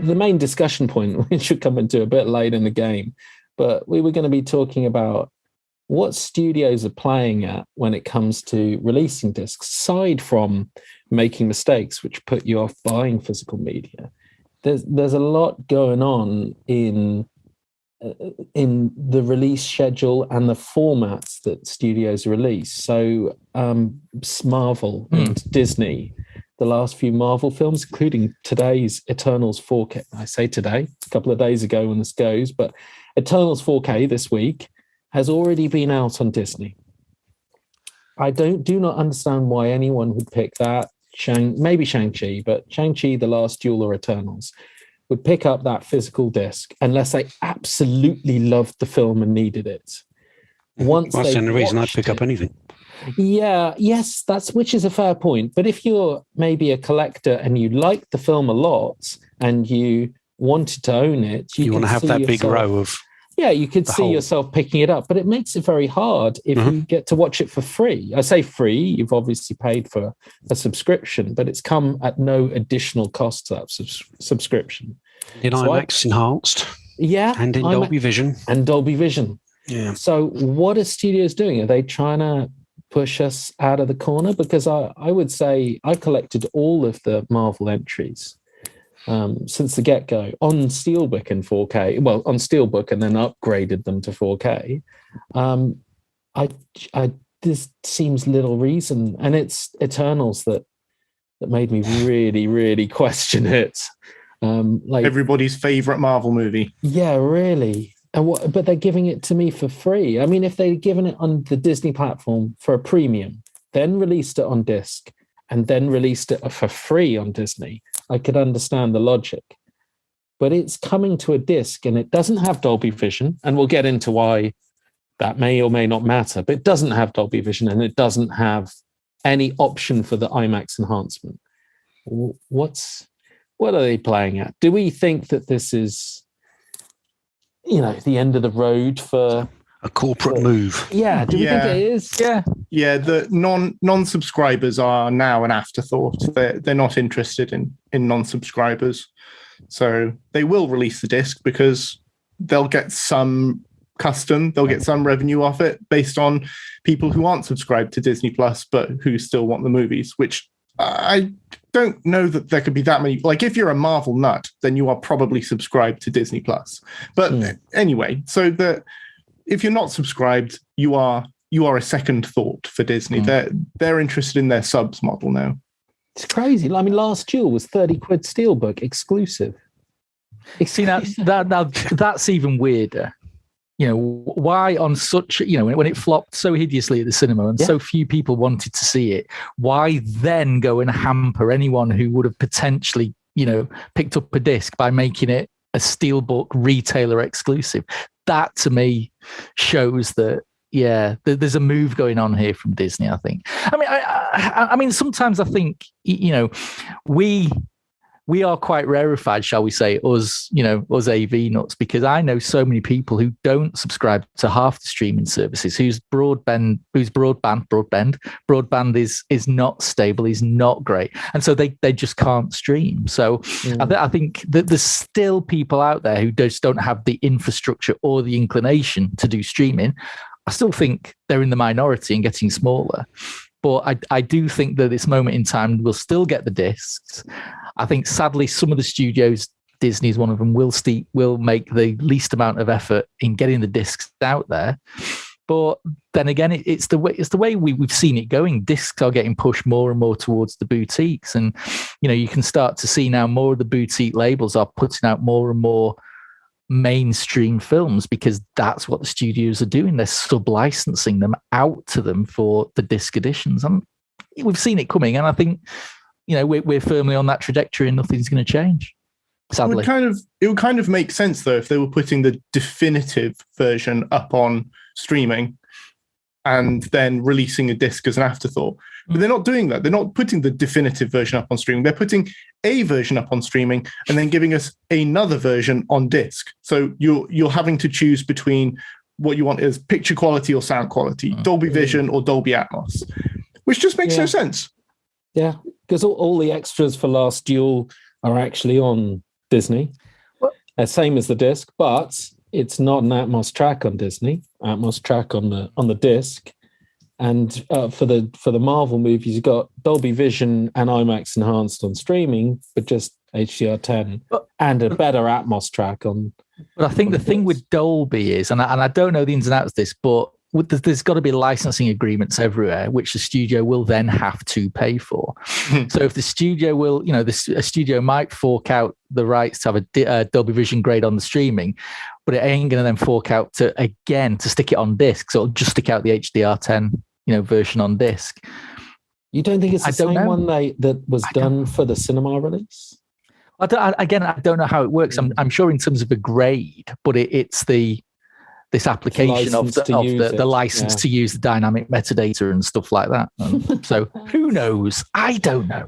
the main discussion point, which should come into a bit late in the game, but we were going to be talking about what studios are playing at when it comes to releasing discs, aside from making mistakes, which put you off buying physical media. There's a lot going on in the release schedule and the formats that studios release. So Marvel and Disney, the last few Marvel films, including today's Eternals 4K. I say today, a couple of days ago when this goes, but Eternals 4K this week has already been out on Disney. I do not understand why anyone would pick that. Maybe Shang-Chi, but Shang-Chi, The Last Duel or Eternals would pick up that physical disc unless they absolutely loved the film and needed it. That's the only reason I'd pick up anything. Yeah, yes, which is a fair point. But if you're maybe a collector and you like the film a lot and you wanted to own it, you want to have that big row of... Yeah, you could see yourself picking it up, but it makes it very hard if you get to watch it for free. I say free, you've obviously paid for a subscription, but it's come at no additional cost to that subscription. In IMAX enhanced. Yeah. And in Dolby Vision. And Dolby Vision. Yeah. So what are studios doing? Are they trying to push us out of the corner? Because I would say I collected all of the Marvel entries since the get-go on Steelbook and 4K. Well, on Steelbook and then upgraded them to 4K. This seems little reason, and it's Eternals that made me really, really question it. Like everybody's favorite Marvel movie. Yeah, really. But they're giving it to me for free. I mean, if they'd given it on the Disney platform for a premium, then released it on disc, and then released it for free on Disney, I could understand the logic. But it's coming to a disc and it doesn't have Dolby Vision, and we'll get into why that may or may not matter, but it doesn't have Dolby Vision and it doesn't have any option for the IMAX enhancement. What are they playing at? Do we think that this is, the end of the road for a corporate move? Yeah. Do we think it is? Yeah. Yeah. The non-subscribers are now an afterthought. They're not interested in non-subscribers. So they will release the disc because they'll get some they'll get some revenue off it based on people who aren't subscribed to Disney Plus, but who still want the movies, which I don't know that there could be that many. Like, if you're a Marvel nut, then you are probably subscribed to Disney Plus. But anyway, so if you're not subscribed, you are a second thought for Disney. They're interested in their subs model now. It's crazy. I mean, Last Duel was 30 quid Steelbook exclusive. See, that's even weirder. Why on such, when it flopped so hideously at the cinema and so few people wanted to see it, why then go and hamper anyone who would have potentially, picked up a disc by making it a Steelbook retailer exclusive? That to me shows that, there's a move going on here from Disney, I think. I mean, sometimes I think, we are quite rarefied, shall we say, us AV nuts, because I know so many people who don't subscribe to half the streaming services, whose broadband is not stable, is not great, and so they just can't stream. So I think that there's still people out there who just don't have the infrastructure or the inclination to do streaming. I still think they're in the minority and getting smaller. But I do think that this moment in time, we'll still get the discs. I think, sadly, some of the studios, Disney is one of them, will make the least amount of effort in getting the discs out there. But then again, it's the way we've seen it going. Discs are getting pushed more and more towards the boutiques, and you can start to see now more of the boutique labels are putting out more and more mainstream films, because that's what the studios are doing. They're sub-licensing them out to them for the disc editions, and we've seen it coming, and I think we're firmly on that trajectory and nothing's going to change, sadly. It would kind of make sense though if they were putting the definitive version up on streaming and then releasing a disc as an afterthought. But they're not doing that. They're not putting the definitive version up on streaming. They're putting a version up on streaming and then giving us another version on disc. So you're having to choose between what you want is picture quality or sound quality, Dolby Vision or Dolby Atmos, which just makes no sense. Yeah, because all the extras for Last Duel are actually on Disney. What? Same as the disc, but it's not an Atmos track on Disney. Atmos track on the disc. And for the Marvel movies, you've got Dolby Vision and IMAX enhanced on streaming, but just HDR10 and a better Atmos track on. But I think the thing with Dolby is, and I don't know the ins and outs of this, but there's got to be licensing agreements everywhere, which the studio will then have to pay for. So if the studio will, a studio might fork out the rights to have a Dolby Vision grade on the streaming, but it ain't going to then fork out to stick it on disc. So it'll just stick out the HDR10, version on disc. You don't think it's the same one that was done for the cinema release? I don't know how it works. I'm sure in terms of a grade, but it's this application of the license to use the dynamic metadata and stuff like that. So who knows? I don't know.